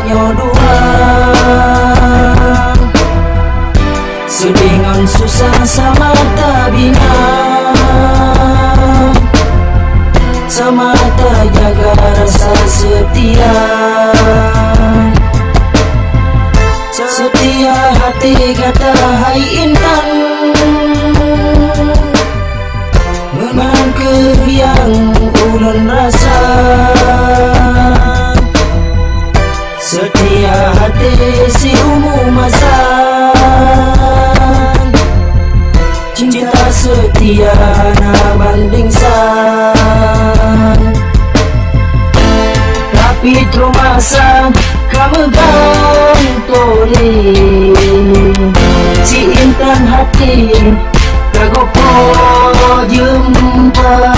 nyo dua. Sedingan susah sama tak bina, sama tak jaga rasa setia. Setia hati kata hai intan, menang kebiang ulun rasa. Setia hati si umum masa, cinta setia na banding san. Tapi terumasa kamu gantoli si intan hati kagopo jumpa,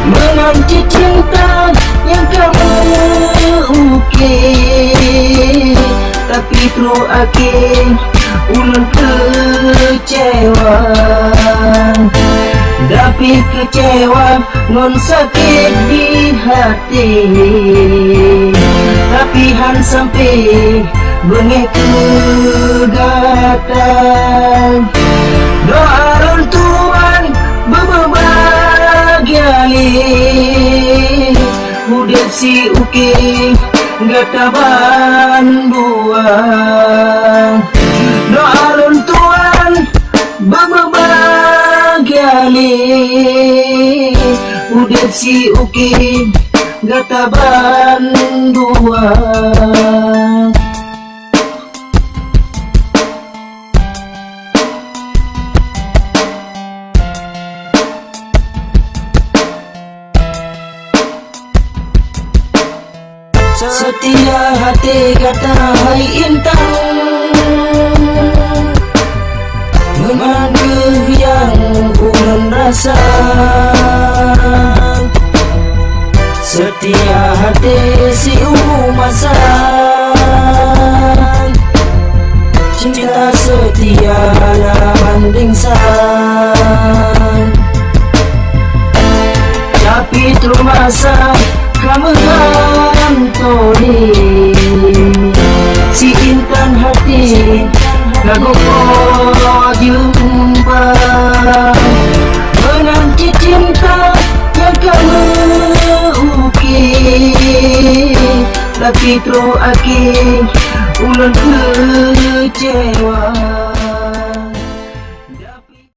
menanti cinta yang kamu ukir. Tapi terus akhir ulun kecewa, tapi kecewa ngon sakit di hati. Tapi han sampai bengek kedatang, doa orang tuan berbahagiali. Udah si uki gak taban dua, doa orang tuan berbahagiali. Udah si uki gak taban dua. Setia hati kata hai intan, menang kebiang ulun rasa. Setia hati si umum masa, cinta setia na banding san. Tapi terus masa kamu gantoli si intan hati kagopo jumpa, menanti cinta yang kamu ukir. Tapi terus akhir ulun kecewa.